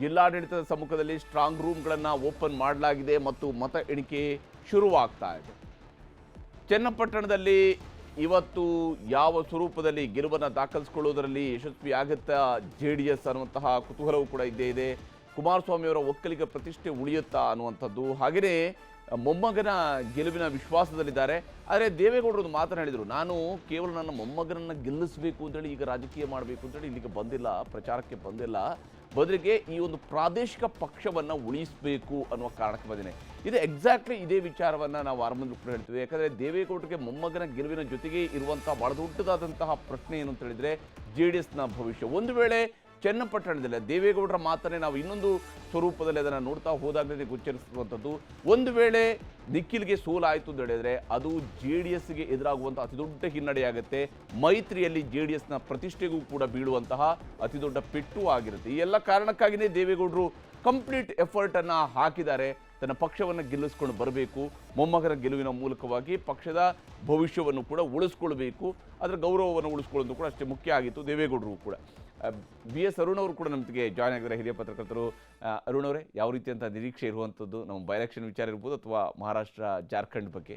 ಜಿಲ್ಲಾಡಳಿತದ ಸಮ್ಮುಖದಲ್ಲಿ strong ರೂಮ್ಗಳನ್ನು open ಮಾಡಲಾಗಿದೆ ಮತ್ತು ಮತ ಎಣಿಕೆ ಶುರುವಾಗ್ತಾ ಇದೆ. ಚನ್ನಪಟ್ಟಣದಲ್ಲಿ ಇವತ್ತು ಯಾವ ಸ್ವರೂಪದಲ್ಲಿ ಗೆಲುವನ್ನು ದಾಖಲಿಸಿಕೊಳ್ಳುವುದರಲ್ಲಿ ಯಶಸ್ವಿಯಾಗುತ್ತಾ JDS ಅನ್ನುವಂತಹ ಕುತೂಹಲವೂ ಕೂಡ ಇದ್ದೇ ಇದೆ. ಕುಮಾರಸ್ವಾಮಿ ಅವರ ಒಕ್ಕಲಿಗ ಪ್ರತಿಷ್ಠೆ ಉಳಿಯುತ್ತಾ ಅನ್ನುವಂಥದ್ದು, ಹಾಗೆಯೇ ಮೊಮ್ಮಗನ ಗೆಲುವಿನ ವಿಶ್ವಾಸದಲ್ಲಿದ್ದಾರೆ. ಆದರೆ ದೇವೇಗೌಡರು ಮಾತನಾಡಿದರು, ನಾನು ಕೇವಲ ನನ್ನ ಮೊಮ್ಮಗನನ್ನು ಗೆಲ್ಲಿಸಬೇಕು ಅಂತೇಳಿ ಈಗ ರಾಜಕೀಯ ಮಾಡಬೇಕು ಅಂತೇಳಿ ಇಲ್ಲಿಗೆ ಬಂದಿಲ್ಲ, ಪ್ರಚಾರಕ್ಕೆ ಬಂದಿಲ್ಲ, ಬದಲಿಗೆ ಈ ಒಂದು ಪ್ರಾದೇಶಿಕ ಪಕ್ಷವನ್ನು ಉಳಿಸಬೇಕು ಅನ್ನುವ ಕಾರಣಕ್ಕೆ ಬಂದಿದೆ. ಇದು ಎಕ್ಸಾಕ್ಟ್ಲಿ ಇದೇ ವಿಚಾರವನ್ನು ನಾವು ಆರಂಭದಲ್ಲಿ ಕೂಡ ಹೇಳ್ತೀವಿ. ಯಾಕಂದರೆ ದೇವೇಗೌಡರಿಗೆ ಮೊಮ್ಮಗನ ಗೆಲುವಿನ ಜೊತೆಗೆ ಇರುವಂತಹ ಬಹಳ ದೊಡ್ಡದಾದಂತಹ ಪ್ರಶ್ನೆ ಏನು ಅಂತ ಹೇಳಿದರೆ JDSನ ಭವಿಷ್ಯ. ಒಂದು ವೇಳೆ ಚನ್ನಪಟ್ಟಣದಲ್ಲಿ ದೇವೇಗೌಡರ ಮಾತನ್ನೇ ನಾವು ಇನ್ನೊಂದು ಸ್ವರೂಪದಲ್ಲಿ ಅದನ್ನು ನೋಡ್ತಾ ಹೋದಾಗಲೇ ಗೋಚರಿಸುವಂಥದ್ದು, ಒಂದು ವೇಳೆ ನಿಖಿಲ್ಗೆ ಸೋಲಾಯಿತು ಅಂತ ಹೇಳಿದರೆ ಅದು JDSಗೆ ಎದುರಾಗುವಂಥ ಅತಿದೊಡ್ಡ ಹಿನ್ನಡೆಯಾಗುತ್ತೆ. ಮೈತ್ರಿಯಲ್ಲಿ JDSನ ಪ್ರತಿಷ್ಠೆಗೂ ಕೂಡ ಬೀಳುವಂತಹ ಅತಿದೊಡ್ಡ ಪೆಟ್ಟು ಆಗಿರುತ್ತೆ. ಈ ಎಲ್ಲ ಕಾರಣಕ್ಕಾಗಿಯೇ ದೇವೇಗೌಡರು ಕಂಪ್ಲೀಟ್ ಎಫರ್ಟನ್ನು ಹಾಕಿದ್ದಾರೆ. ತನ್ನ ಪಕ್ಷವನ್ನು ಗೆಲ್ಲಿಸ್ಕೊಂಡು ಬರಬೇಕು, ಮೊಮ್ಮಗನ ಗೆಲುವಿನ ಮೂಲಕವಾಗಿ ಪಕ್ಷದ ಭವಿಷ್ಯವನ್ನು ಕೂಡ ಉಳಿಸ್ಕೊಳ್ಬೇಕು, ಅದರ ಗೌರವವನ್ನು ಉಳಿಸ್ಕೊಳ್ಳೋದು ಕೂಡ ಅಷ್ಟೇ ಮುಖ್ಯ ಆಗಿತ್ತು ದೇವೇಗೌಡರು ಕೂಡ. BS ಅರುಣ್ ಅವರು ಕೂಡ ನಮ್ಮೊಂದಿಗೆ ಜಾಯ್ನ್ ಆಗಿದ್ದಾರೆ, ಹಿರಿಯ ಪತ್ರಕರ್ತರು. ಅರುಣ್ ಅವರೇ, ಯಾವ ರೀತಿಯಂಥ ನಿರೀಕ್ಷೆ ಇರುವಂಥದ್ದು ನಮ್ಮ ಬೈ ಎಲೆಕ್ಷನ್ ವಿಚಾರ ಇರ್ಬೋದು ಅಥವಾ ಮಹಾರಾಷ್ಟ್ರ ಜಾರ್ಖಂಡ್ ಬಗ್ಗೆ?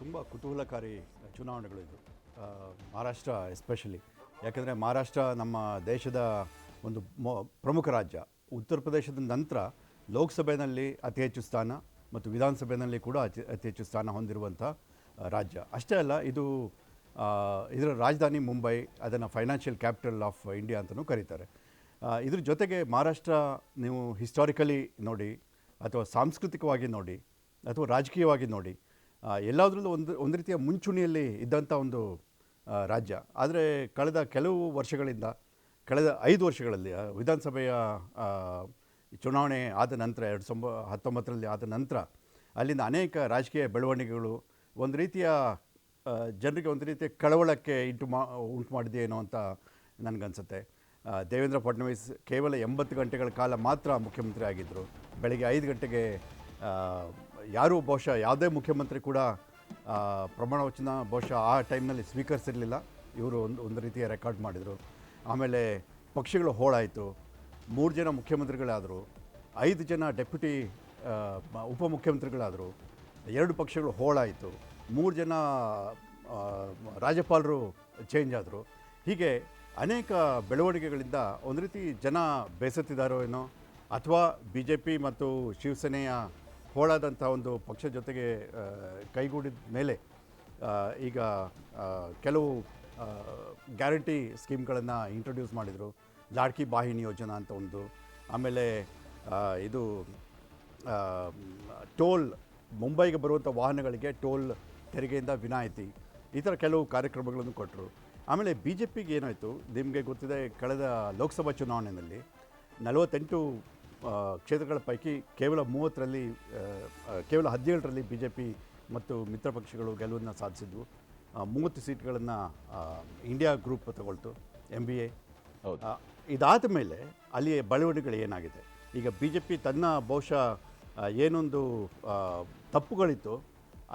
ತುಂಬ ಕುತೂಹಲಕಾರಿ ಚುನಾವಣೆಗಳಿದು, ಮಹಾರಾಷ್ಟ್ರ ಎಸ್ಪೆಷಲಿ. ಯಾಕೆಂದರೆ ಮಹಾರಾಷ್ಟ್ರ ನಮ್ಮ ದೇಶದ ಒಂದು ಪ್ರಮುಖ ರಾಜ್ಯ. ಉತ್ತರ ಪ್ರದೇಶದ ನಂತರ ಲೋಕಸಭೆಯಲ್ಲಿ ಅತಿ ಹೆಚ್ಚು ಸ್ಥಾನ ಮತ್ತು ವಿಧಾನಸಭೆಯಲ್ಲಿ ಕೂಡ ಅತಿ ಹೆಚ್ಚು ಸ್ಥಾನ ಹೊಂದಿರುವಂಥ ರಾಜ್ಯ. ಅಷ್ಟೇ ಅಲ್ಲ, ಇದರ ರಾಜಧಾನಿ ಮುಂಬೈ, ಅದನ್ನು ಫೈನಾನ್ಷಿಯಲ್ ಕ್ಯಾಪಿಟಲ್ ಆಫ್ ಇಂಡಿಯಾ ಅಂತಲೂ ಕರೀತಾರೆ. ಇದ್ರ ಜೊತೆಗೆ ಮಹಾರಾಷ್ಟ್ರ ನೀವು ಹಿಸ್ಟಾರಿಕಲಿ ನೋಡಿ ಅಥವಾ ಸಾಂಸ್ಕೃತಿಕವಾಗಿ ನೋಡಿ ಅಥವಾ ರಾಜಕೀಯವಾಗಿ ನೋಡಿ, ಎಲ್ಲದರಲ್ಲೂ ಒಂದು ರೀತಿಯ ಮುಂಚೂಣಿಯಲ್ಲಿ ಇದ್ದಂಥ ಒಂದು ರಾಜ್ಯ. ಆದರೆ ಕಳೆದ ಕೆಲವು ವರ್ಷಗಳಿಂದ, ಕಳೆದ 5 ವರ್ಷಗಳಲ್ಲಿ ವಿಧಾನಸಭೆಯ ಚುನಾವಣೆ ಆದ ನಂತರ 2019ರಲ್ಲಿ ಆದ ನಂತರ ಅಲ್ಲಿಂದ ಅನೇಕ ರಾಜಕೀಯ ಬೆಳವಣಿಗೆಗಳು ಒಂದು ರೀತಿಯ ಜನರಿಗೆ ಒಂದು ರೀತಿಯ ಕಳವಳಕ್ಕೆ ಉಂಟು ಮಾಡಿದೆಯೇನೋ ಅಂತ ನನಗನ್ಸುತ್ತೆ. ದೇವೇಂದ್ರ ಫಡ್ನವೀಸ್ ಕೇವಲ 80 ಗಂಟೆಗಳ ಕಾಲ ಮಾತ್ರ ಮುಖ್ಯಮಂತ್ರಿ ಆಗಿದ್ದರು. ಬೆಳಗ್ಗೆ 5 ಗಂಟೆಗೆ ಯಾರೂ ಬಹುಶಃ ಯಾವುದೇ ಮುಖ್ಯಮಂತ್ರಿ ಕೂಡ ಪ್ರಮಾಣ ವಚನ ಬಹುಶಃ ಆ ಟೈಮ್ನಲ್ಲಿ ಸ್ವೀಕರಿಸಿರಲಿಲ್ಲ. ಇವರು ಒಂದು ರೀತಿಯ ರೆಕಾರ್ಡ್ ಮಾಡಿದರು. ಆಮೇಲೆ ಪಕ್ಷಗಳು ಹೋಳಾಯಿತು. 3 ಜನ ಮುಖ್ಯಮಂತ್ರಿಗಳಾದರು, 5 ಜನ ಡೆಪ್ಯೂಟಿ ಉಪಮುಖ್ಯಮಂತ್ರಿಗಳಾದರು, 2 ಪಕ್ಷಗಳು ಹೋಳಾಯಿತು, 3 ಜನ ರಾಜ್ಯಪಾಲರು ಚೇಂಜ್ ಆದರು. ಹೀಗೆ ಅನೇಕ ಬೆಳವಣಿಗೆಗಳಿಂದ ಒಂದು ರೀತಿ ಜನ ಬೇಸತ್ತಿದ್ದಾರೋ ಏನೋ, ಅಥವಾ BJP ಮತ್ತು ಶಿವಸೇನೆಯ ಹೋಳಾದಂಥ ಒಂದು ಪಕ್ಷ ಜೊತೆಗೆ ಕೈಗೂಡಿದ ಮೇಲೆ ಈಗ ಕೆಲವು ಗ್ಯಾರಂಟಿ ಸ್ಕೀಮ್ಗಳನ್ನು ಇಂಟ್ರೊಡ್ಯೂಸ್ ಮಾಡಿದರು. ಲಾಡ್ಕಿ ಬಾಹಿನಿ ಯೋಜನಾ ಅಂತ ಒಂದು, ಆಮೇಲೆ ಇದು ಟೋಲ್, ಮುಂಬೈಗೆ ಬರುವಂಥ ವಾಹನಗಳಿಗೆ ಟೋಲ್ ತೆರಿಗೆಯಿಂದ ವಿನಾಯಿತಿ, ಈ ಥರ ಕೆಲವು ಕಾರ್ಯಕ್ರಮಗಳನ್ನು ಕೊಟ್ಟರು. ಆಮೇಲೆ BJPಗೆ ಏನಾಯಿತು ನಿಮಗೆ ಗೊತ್ತಿದೆ, ಕಳೆದ ಲೋಕಸಭಾ ಚುನಾವಣೆಯಲ್ಲಿ 48 ಕ್ಷೇತ್ರಗಳ ಪೈಕಿ ಕೇವಲ 30ರಲ್ಲಿ ಕೇವಲ 17ರಲ್ಲಿ BJP ಮತ್ತು ಮಿತ್ರ ಪಕ್ಷಗಳು ಗೆಲುವನ್ನು ಸಾಧಿಸಿದ್ವು. 30 ಸೀಟ್ಗಳನ್ನು ಇಂಡಿಯಾ ಗ್ರೂಪ್ ತಗೊಳ್ತು, MBA. ಇದಾದ ಮೇಲೆ ಅಲ್ಲಿಯ ಬೆಳವಣಿಗೆಗಳು ಏನಾಗಿದೆ, ಈಗ BJP ತನ್ನ ಬಹುಶಃ ಏನೊಂದು ತಪ್ಪುಗಳಿತ್ತು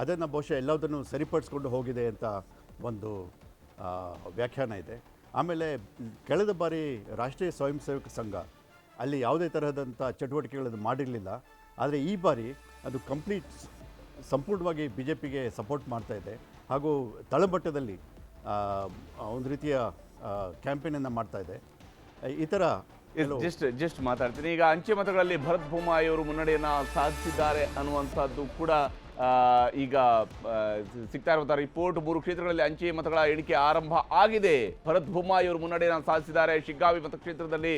ಅದನ್ನು ಬಹುಶಃ ಎಲ್ಲದನ್ನು ಸರಿಪಡಿಸ್ಕೊಂಡು ಹೋಗಿದೆ ಅಂತ ಒಂದು ವ್ಯಾಖ್ಯಾನ ಇದೆ. ಆಮೇಲೆ ಕಳೆದ ಬಾರಿ ರಾಷ್ಟ್ರೀಯ ಸ್ವಯಂ ಸೇವಕ ಸಂಘ ಅಲ್ಲಿ ಯಾವುದೇ ತರಹದಂಥ ಚಟುವಟಿಕೆಗಳನ್ನು ಮಾಡಿರಲಿಲ್ಲ. ಆದರೆ ಈ ಬಾರಿ ಅದು ಸಂಪೂರ್ಣವಾಗಿ BJPಗೆ ಸಪೋರ್ಟ್ ಮಾಡ್ತಾ ಇದೆ ಹಾಗೂ ತಳಮಟ್ಟದಲ್ಲಿ ಒಂದು ರೀತಿಯ ಕ್ಯಾಂಪೇನನ್ನು ಮಾಡ್ತಾ ಇದೆ. ಈ ಥರ ಜಸ್ಟ್ ಮಾತಾಡ್ತೀನಿ. ಈಗ ಅಂಚೆ ಮತಗಳಲ್ಲಿ ಭರತ್ ಬೊಮ್ಮಾಯಿ ಅವರು ಮುನ್ನಡೆಯನ್ನು ಸಾಧಿಸಿದ್ದಾರೆ ಅನ್ನುವಂಥದ್ದು ಕೂಡ ಈಗ ಸಿಗ್ತಾ ಇರುವಂಥ ರಿಪೋರ್ಟ್. 3 ಕ್ಷೇತ್ರಗಳಲ್ಲಿ ಅಂಚೆ ಮತಗಳ ಎಣಿಕೆ ಆರಂಭ ಆಗಿದೆ. ಭರತ್ ಬೊಮ್ಮಾಯಿ ಅವರು ಮುನ್ನಡೆಯನ್ನು ಸಾಧಿಸಿದ್ದಾರೆ. ಶಿಗ್ಗಾವಿ ಮತಕ್ಷೇತ್ರದಲ್ಲಿ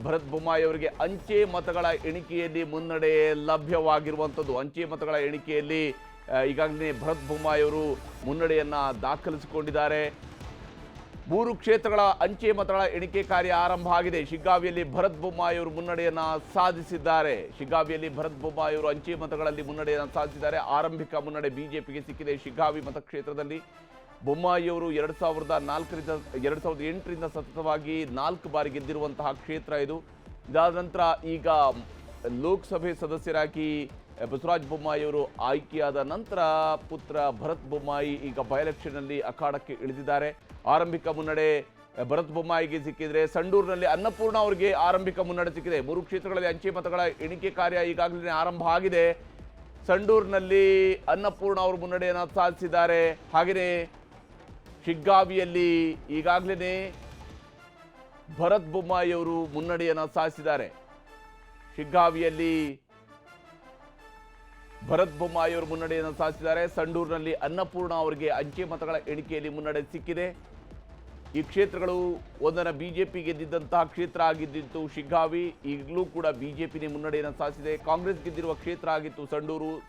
ಭರತ್ ಬೊಮ್ಮಾಯಿ ಅವರಿಗೆ ಅಂಚೆ ಮತಗಳ ಎಣಿಕೆಯಲ್ಲಿ ಮುನ್ನಡೆ ಲಭ್ಯವಾಗಿರುವಂಥದ್ದು. ಅಂಚೆ ಮತಗಳ ಎಣಿಕೆಯಲ್ಲಿ ಈಗಾಗಲೇ ಭರತ್ ಬೊಮ್ಮಾಯಿ ಅವರು ಮುನ್ನಡೆಯನ್ನು ದಾಖಲಿಸಿಕೊಂಡಿದ್ದಾರೆ. 3 ಕ್ಷೇತ್ರಗಳ ಅಂಚೆ ಮತಗಳ ಎಣಿಕೆ ಕಾರ್ಯ ಆರಂಭ ಆಗಿದೆ. ಶಿಗ್ಗಾವಿಯಲ್ಲಿ ಭರತ್ ಬೊಮ್ಮಾಯಿ ಅವರು ಮುನ್ನಡೆಯನ್ನು ಸಾಧಿಸಿದ್ದಾರೆ. ಶಿಗ್ಗಾವಿಯಲ್ಲಿ ಭರತ್ ಬೊಮ್ಮಾಯಿ ಅವರು ಅಂಚೆ ಮತಗಳಲ್ಲಿ ಮುನ್ನಡೆಯನ್ನು ಸಾಧಿಸಿದ್ದಾರೆ. ಆರಂಭಿಕ ಮುನ್ನಡೆ BJPಗೆ ಸಿಕ್ಕಿದೆ. ಶಿಗ್ಗಾವಿ ಮತಕ್ಷೇತ್ರದಲ್ಲಿ ಬೊಮ್ಮಾಯಿಯವರು 2008ರಿಂದ ಸತತವಾಗಿ 4 ಬಾರಿ ಗೆದ್ದಿರುವಂತಹ ಕ್ಷೇತ್ರ ಇದು. ಇದಾದ ನಂತರ ಈಗ ಲೋಕಸಭೆ ಸದಸ್ಯರಾಗಿ ಬಸವರಾಜ ಬೊಮ್ಮಾಯಿಯವರು ಆಯ್ಕೆಯಾದ ನಂತರ ಪುತ್ರ ಭರತ್ ಬೊಮ್ಮಾಯಿ ಈಗ ಬೈ ಎಲೆಕ್ಷನ್ನಲ್ಲಿ ಅಖಾಡಕ್ಕೆ ಇಳಿದಿದ್ದಾರೆ. ಆರಂಭಿಕ ಮುನ್ನಡೆ ಭರತ್ ಬೊಮ್ಮಾಯಿಗೆ ಸಿಕ್ಕಿದ್ರೆ, ಸಂಡೂರಿನಲ್ಲಿ ಅನ್ನಪೂರ್ಣ ಅವರಿಗೆ ಆರಂಭಿಕ ಮುನ್ನಡೆ ಸಿಕ್ಕಿದೆ. 3 ಕ್ಷೇತ್ರಗಳಲ್ಲಿ ಅಂಚೆ ಮತಗಳ ಎಣಿಕೆ ಕಾರ್ಯ ಈಗಾಗಲೇ ಆರಂಭ ಆಗಿದೆ. ಸಂಡೂರಿನಲ್ಲಿ ಅನ್ನಪೂರ್ಣ ಅವರು ಮುನ್ನಡೆಯನ್ನು ಸಾಧಿಸಿದ್ದಾರೆ. ಹಾಗೆಯೇ ಶಿಗ್ಗಾವಿಯಲ್ಲಿ ಈಗಾಗಲೇ ಭರತ್ ಬೊಮ್ಮಾಯಿ ಅವರು ಮುನ್ನಡೆಯನ್ನು ಸಾಧಿಸಿದ್ದಾರೆ. ಶಿಗ್ಗಾವಿಯಲ್ಲಿ ಭರತ್ ಬೊಮ್ಮಾಯಿ ಅವರು ಮುನ್ನಡೆಯನ್ನು ಸಾಧಿಸಿದ್ದಾರೆ. ಸಂಡೂರಿನಲ್ಲಿ ಅನ್ನಪೂರ್ಣ ಅವರಿಗೆ ಅಂಚೆ ಮತಗಳ ಎಣಿಕೆಯಲ್ಲಿ ಮುನ್ನಡೆ ಸಿಕ್ಕಿದೆ. ಈ ಕ್ಷೇತ್ರಗಳು ಒಂದರ ಬಿಜೆಪಿ ಗೆದ್ದಿದ್ದಂತಹ ಕ್ಷೇತ್ರ ಆಗಿದ್ದಿತ್ತು ಶಿಗ್ಗಾವಿ. ಈಗಲೂ ಕೂಡ ಬಿಜೆಪಿನೇ ಮುನ್ನಡೆಯನ್ನು ಸಾಧಿಸಿದೆ. ಕಾಂಗ್ರೆಸ್ ಗೆದ್ದಿರುವ ಕ್ಷೇತ್ರ ಆಗಿತ್ತು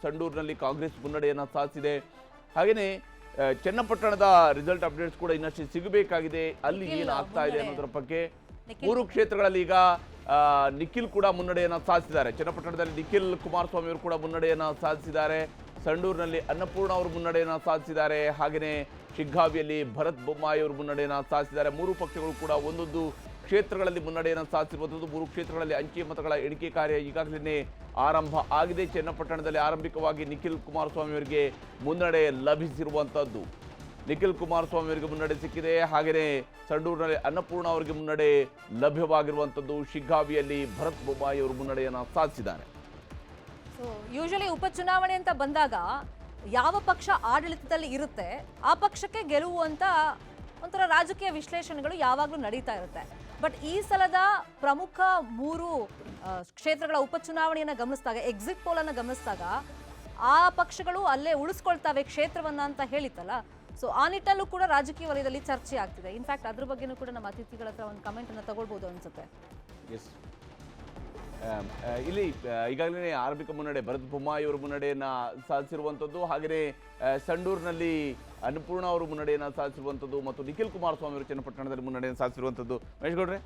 ಸಂಡೂರಿನಲ್ಲಿ ಕಾಂಗ್ರೆಸ್ ಮುನ್ನಡೆಯನ್ನು ಸಾಧಿಸಿದೆ. ಹಾಗೆಯೇ ಚನ್ನಪಟ್ಟಣದ ರಿಸಲ್ಟ್ ಅಪ್ಡೇಟ್ಸ್ ಕೂಡ ಇನ್ನಷ್ಟು ಸಿಗಬೇಕಾಗಿದೆ. ಅಲ್ಲಿ ಏನಾಗ್ತಾ ಇದೆ ಅನ್ನೋದರ ಬಗ್ಗೆ 3 ಕ್ಷೇತ್ರಗಳಲ್ಲಿ ಈಗ ನಿಖಿಲ್ ಕೂಡ ಮುನ್ನಡೆಯನ್ನು ಸಾಧಿಸಿದ್ದಾರೆ. ಚನ್ನಪಟ್ಟಣದಲ್ಲಿ ನಿಖಿಲ್ ಕುಮಾರಸ್ವಾಮಿ ಅವರು ಕೂಡ ಮುನ್ನಡೆಯನ್ನು ಸಾಧಿಸಿದ್ದಾರೆ. ಸಂಡೂರಿನಲ್ಲಿ ಅನ್ನಪೂರ್ಣ ಅವರು ಮುನ್ನಡೆಯನ್ನು ಸಾಧಿಸಿದ್ದಾರೆ. ಹಾಗೆಯೇ ಶಿಗ್ಗಾವಿಯಲ್ಲಿ ಭರತ್ ಬೊಮ್ಮಾಯಿ ಅವರು ಮುನ್ನಡೆಯನ್ನು ಸಾಧಿಸಿದ್ದಾರೆ. 3 ಪಕ್ಷಗಳು ಕೂಡ ಒಂದೊಂದು ಕ್ಷೇತ್ರಗಳಲ್ಲಿ ಮುನ್ನಡೆಯನ್ನು ಸಾಧಿಸಿರುವಂಥದ್ದು. 3 ಕ್ಷೇತ್ರಗಳಲ್ಲಿ ಅಂಚೆ ಮತಗಳ ಎಣಿಕೆ ಕಾರ್ಯ ಈಗಾಗಲೇ ಆರಂಭ ಆಗಿದೆ. ಚನ್ನಪಟ್ಟಣದಲ್ಲಿ ಆರಂಭಿಕವಾಗಿ ನಿಖಿಲ್ ಕುಮಾರಸ್ವಾಮಿ ಅವರಿಗೆ ಮುನ್ನಡೆ ಲಭಿಸಿರುವಂಥದ್ದು. ನಿಖಿಲ್ ಕುಮಾರಸ್ವಾಮಿ ಅವರಿಗೆ ಮುನ್ನಡೆ ಸಿಕ್ಕಿದೆ. ಹಾಗೆಯೇ ಸಂಡೂರಿನಲ್ಲಿ ಅನ್ನಪೂರ್ಣ ಅವರಿಗೆ ಮುನ್ನಡೆ ಲಭ್ಯವಾಗಿರುವಂಥದ್ದು. ಶಿಗ್ಗಾವಿಯಲ್ಲಿ ಭರತ್ ಬೊಮ್ಮಾಯಿ ಅವರು ಮುನ್ನಡೆಯನ್ನು ಸಾಧಿಸಿದ್ದಾರೆ. ಸೊ ಯೂಶಲಿ ಉಪಚುನಾವಣೆ ಅಂತ ಬಂದಾಗ ಯಾವ ಪಕ್ಷ ಆಡಳಿತದಲ್ಲಿ ಇರುತ್ತೆ ಆ ಪಕ್ಷಕ್ಕೆ ಗೆಲುವು ಅಂತ ಒಂಥರ ರಾಜಕೀಯ ವಿಶ್ಲೇಷಣೆಗಳು ಯಾವಾಗಲೂ ನಡೀತಾ ಇರುತ್ತೆ. ಬಟ್ ಈ ಸಲದ ಪ್ರಮುಖ 3 ಕ್ಷೇತ್ರಗಳ ಉಪಚುನಾವಣೆಯನ್ನು ಗಮನಿಸಿದಾಗ, ಎಕ್ಸಿಟ್ ಪೋಲನ್ನು ಗಮನಿಸಿದಾಗ ಆ ಪಕ್ಷಗಳು ಅಲ್ಲೇ ಉಳಿಸ್ಕೊಳ್ತವೆ ಕ್ಷೇತ್ರವನ್ನ ಅಂತ ಹೇಳಿತ್ತಲ್ಲ. ಸೊ ಆ ನಿಟ್ಟಲ್ಲೂ ಕೂಡ ರಾಜಕೀಯ ವಲಯದಲ್ಲಿ ಚರ್ಚೆ ಆಗ್ತಿದೆ. ಇನ್ಫ್ಯಾಕ್ಟ್ ಅದ್ರ ಬಗ್ಗೆನೂ ಕೂಡ ನಮ್ಮ ಅತಿಥಿಗಳ ಹತ್ರ ಒಂದು ಕಮೆಂಟನ್ನು ತಗೊಳ್ಬೋದು ಅನ್ಸುತ್ತೆ. ಎಸ್, ಇಲ್ಲಿ ಈಗಾಗಲೇ ಆರಂಭಿಕ ಮುನ್ನಡೆ ಭರತ್ ಬೊಮ್ಮಾಯಿ ಅವರು ಮುನ್ನಡೆಯನ್ನು ಸಾಧಿಸಿರುವಂಥದ್ದು. ಹಾಗೆಯೇ ಸಂಡೂರಿನಲ್ಲಿ ಅನ್ನಪೂರ್ಣ ಅವರು ಮುನ್ನಡೆಯನ್ನು ಸಾಧಿಸಿರುವಂಥದ್ದು ಮತ್ತು ನಿಖಿಲ್ ಕುಮಾರಸ್ವಾಮಿ ಅವರು ಚನ್ನಪಟ್ಟಣದಲ್ಲಿ ಮುನ್ನಡೆಯನ್ನು ಸಾಧಿಸಿರುವಂಥದ್ದು. ಮಹೇಶ್ ಗೌಡ್ರೆ,